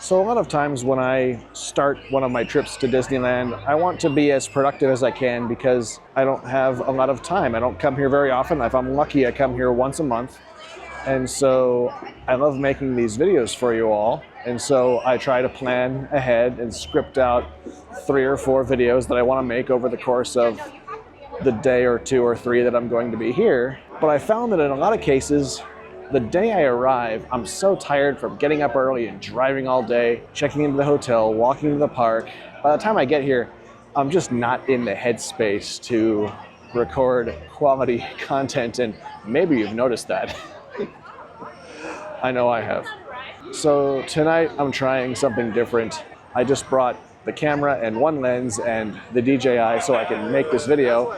So a lot of times when I start one of my trips to Disneyland, I want to be as productive as I can because I don't have a lot of time. I don't come here very often. If I'm lucky, I come here once a month. And so I love making these videos for you all. And so I try to plan ahead and script out 3 or 4 videos that I want to make over the course of the day or 2 or 3 that I'm going to be here. But I found that in a lot of cases, the day I arrive, I'm so tired from getting up early and driving all day, checking into the hotel, walking to the park. By the time I get here, I'm just not in the headspace to record quality content, and maybe you've noticed that. I know I have. So tonight I'm trying something different. I just brought the camera and one lens and the DJI so I can make this video.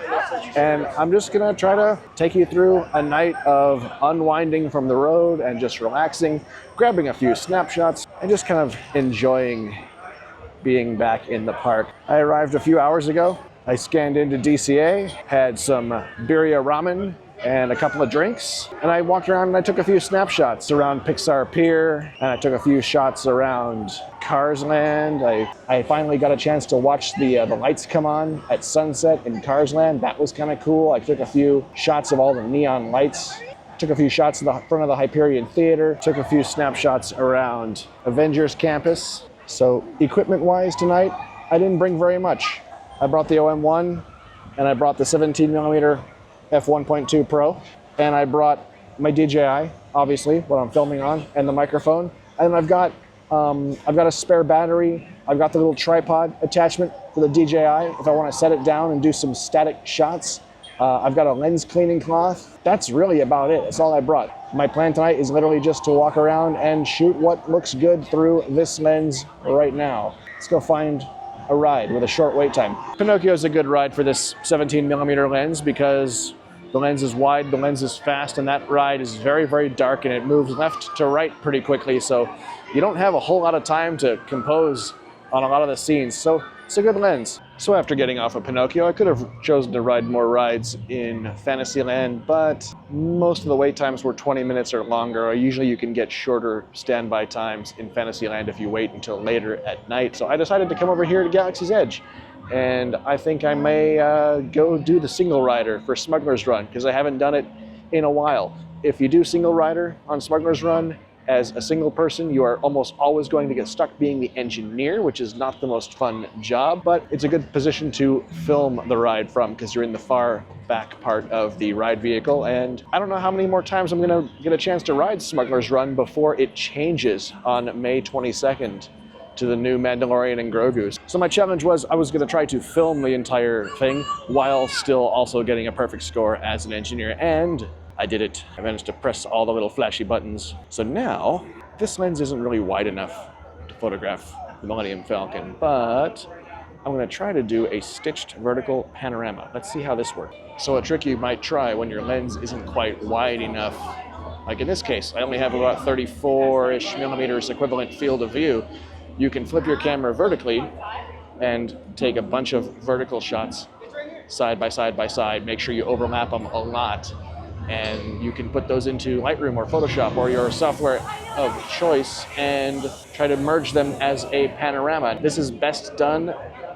And I'm just gonna try to take you through a night of unwinding from the road and just relaxing, grabbing a few snapshots, and just kind of enjoying being back in the park. I arrived a few hours ago. I scanned into DCA, had some birria ramen and a couple of drinks, and I walked around and I took a few snapshots around Pixar Pier, and I took a few shots around Cars Land. I finally got a chance to watch the lights come on at sunset in Cars Land. That was kind of cool. I took a few shots of all the neon lights, took a few shots of the front of the Hyperion Theater, took a few snapshots around Avengers Campus. So equipment-wise tonight, I didn't bring very much. I brought the OM1, and I brought the 17mm f1.2 Pro, and I brought my DJI, obviously, what I'm filming on, and the microphone. And I've got a spare battery. I've got the little tripod attachment for the DJI if I want to set it down and do some static shots. I've got a lens cleaning cloth. That's really about it. That's all I brought. My plan tonight is literally just to walk around and shoot what looks good through this lens right now. Let's go find a ride with a short wait time. Pinocchio is a good ride for this 17mm lens because the lens is wide, the lens is fast, and that ride is very, very dark, and it moves left to right pretty quickly, so you don't have a whole lot of time to compose on a lot of the scenes, so it's a good lens. So after getting off of Pinocchio, I could have chosen to ride more rides in Fantasyland, but most of the wait times were 20 minutes or longer. Usually you can get shorter standby times in Fantasyland if you wait until later at night. So I decided to come over here to Galaxy's Edge, and I think I may go do the single rider for Smuggler's Run, because I haven't done it in a while. If you do single rider on Smuggler's Run, as a single person, you are almost always going to get stuck being the engineer, which is not the most fun job, but it's a good position to film the ride from because you're in the far back part of the ride vehicle. And I don't know how many more times I'm gonna get a chance to ride Smuggler's Run before it changes on May 22nd to the new Mandalorian and Grogu's. So my challenge was I was gonna try to film the entire thing while still also getting a perfect score as an engineer, and I did it. I managed to press all the little flashy buttons. So now, this lens isn't really wide enough to photograph the Millennium Falcon, but I'm gonna try to do a stitched vertical panorama. Let's see how this works. So a trick you might try when your lens isn't quite wide enough, like in this case, I only have about 34-ish millimeters equivalent field of view. You can flip your camera vertically and take a bunch of vertical shots side by side by side. Make sure you overlap them a lot. And you can put those into Lightroom or Photoshop or your software of choice and try to merge them as a panorama. This is best done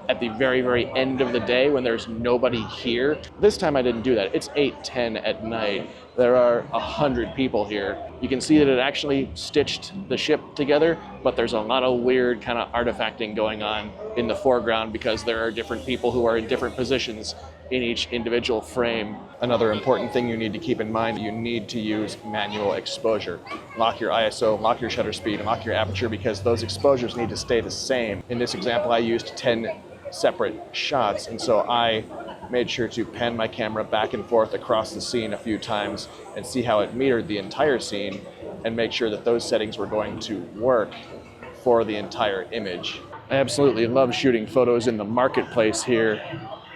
at the very, very end of the day when there's nobody here. This time I didn't do that. It's 8:10 at night. There are 100 people here. You can see that it actually stitched the ship together, but there's a lot of weird kind of artifacting going on in the foreground because there are different people who are in different positions in each individual frame. Another important thing you need to keep in mind, you need to use manual exposure. Lock your ISO, lock your shutter speed, and lock your aperture because those exposures need to stay the same. In this example, I used 10 separate shots, and so I made sure to pan my camera back and forth across the scene a few times and see how it metered the entire scene and make sure that those settings were going to work for the entire image. I absolutely love shooting photos in the marketplace here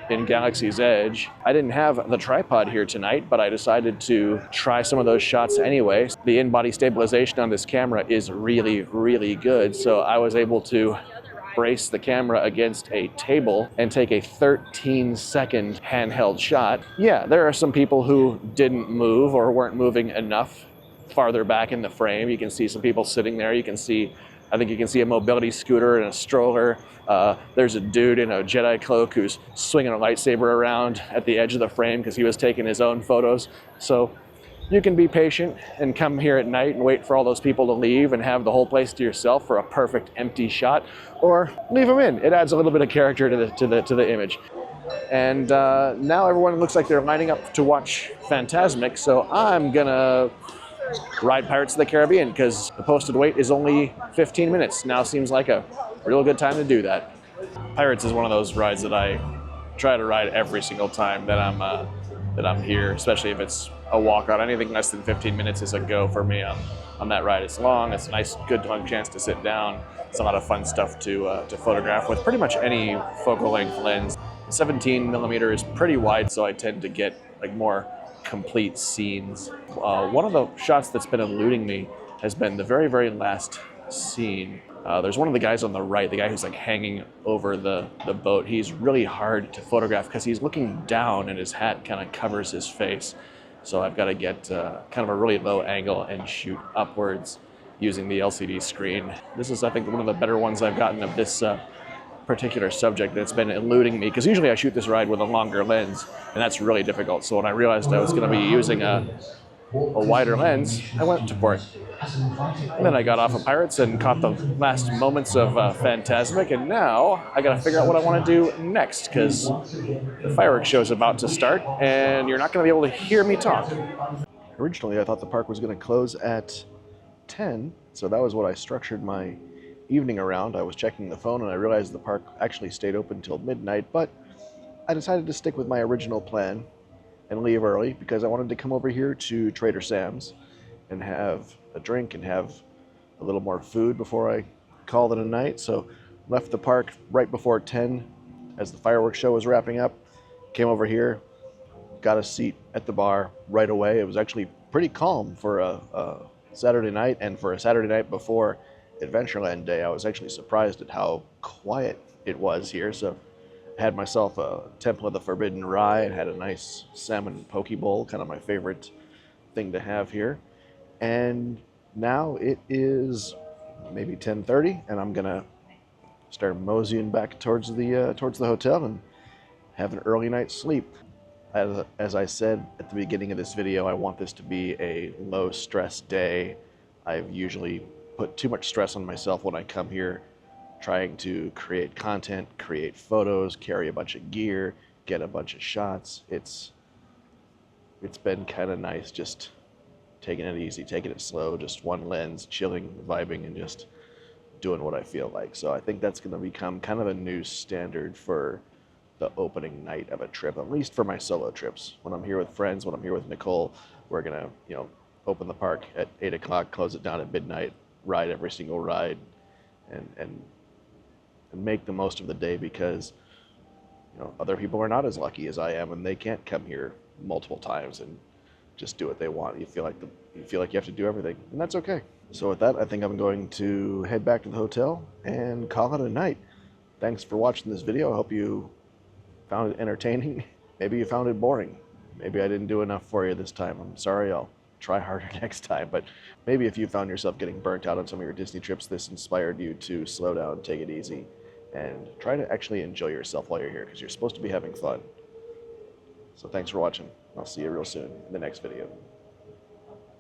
in Galaxy's Edge. I didn't have the tripod here tonight, but I decided to try some of those shots anyway. The in-body stabilization on this camera is really, really good, so I was able to brace the camera against a table and take a 13-second handheld shot. Yeah, there are some people who didn't move or weren't moving enough farther back in the frame. You can see some people sitting there. You can see I think you can see a mobility scooter and a stroller. There's a dude in a Jedi cloak who's swinging a lightsaber around at the edge of the frame because he was taking his own photos. So you can be patient and come here at night and wait for all those people to leave and have the whole place to yourself for a perfect empty shot, or leave them in. It adds a little bit of character to the image. And now everyone looks like they're lining up to watch Fantasmic, so I'm gonna ride Pirates of the Caribbean because the posted wait is only 15 minutes. Now seems like a real good time to do that. Pirates is one of those rides that I try to ride every single time that I'm here, especially if it's a walkout. Anything less than 15 minutes is a go for me on that ride. It's long, it's a nice, good long chance to sit down. It's a lot of fun stuff to photograph with pretty much any focal length lens. 17 millimeter is pretty wide, so I tend to get like more complete scenes. One of the shots that's been eluding me has been the very, very last scene. There's one of the guys on the right, the guy who's like hanging over the boat. He's really hard to photograph because he's looking down and his hat kind of covers his face. So I've got to get kind of a really low angle and shoot upwards using the LCD screen. This is, I think, one of the better ones I've gotten of this particular subject that's been eluding me, because usually I shoot this ride with a longer lens, and that's really difficult. So when I realized I was going to be using a wider lens, I went for it. And then I got off of Pirates and caught the last moments of Fantasmic, and now I got to figure out what I want to do next, because the fireworks show is about to start, and you're not going to be able to hear me talk. Originally, I thought the park was going to close at 10, so that was what I structured my evening around. I was checking the phone and I realized the park actually stayed open till midnight, but I decided to stick with my original plan and leave early because I wanted to come over here to Trader Sam's and have a drink and have a little more food before I called it a night. So left the park right before 10 as the fireworks show was wrapping up, came over here, got a seat at the bar right away. It was actually pretty calm for a Saturday night, and for a Saturday night before Adventureland Day, I was actually surprised at how quiet it was here. So I had myself a Temple of the Forbidden Rye and had a nice salmon poke bowl, kind of my favorite thing to have here. And now it is maybe 10:30, and I'm gonna start moseying back towards the hotel and have an early night's sleep. As I said at the beginning of this video, I want this to be a low stress day. I've usually put too much stress on myself when I come here trying to create content, create photos, carry a bunch of gear, get a bunch of shots. It's been kind of nice just taking it easy, taking it slow, just one lens, chilling, vibing, and just doing what I feel like. So I think that's going to become kind of a new standard for the opening night of a trip, at least for my solo trips. When I'm here with friends, when I'm here with Nicole, we're going to, open the park at 8 o'clock, close it down at midnight, ride every single ride, and make the most of the day, because other people are not as lucky as I am, and they can't come here multiple times and just do what they want. You feel like you have to do everything, and that's okay. So with that, I think I'm going to head back to the hotel and call it a night. Thanks for watching this video. I hope you found it entertaining. Maybe you found it boring. Maybe I didn't do enough for you this time. I'm sorry. I'll try harder next time. But maybe if you found yourself getting burnt out on some of your Disney trips, this inspired you to slow down, take it easy, and try to actually enjoy yourself while you're here, because you're supposed to be having fun. So thanks for watching. I'll see you real soon in the next video.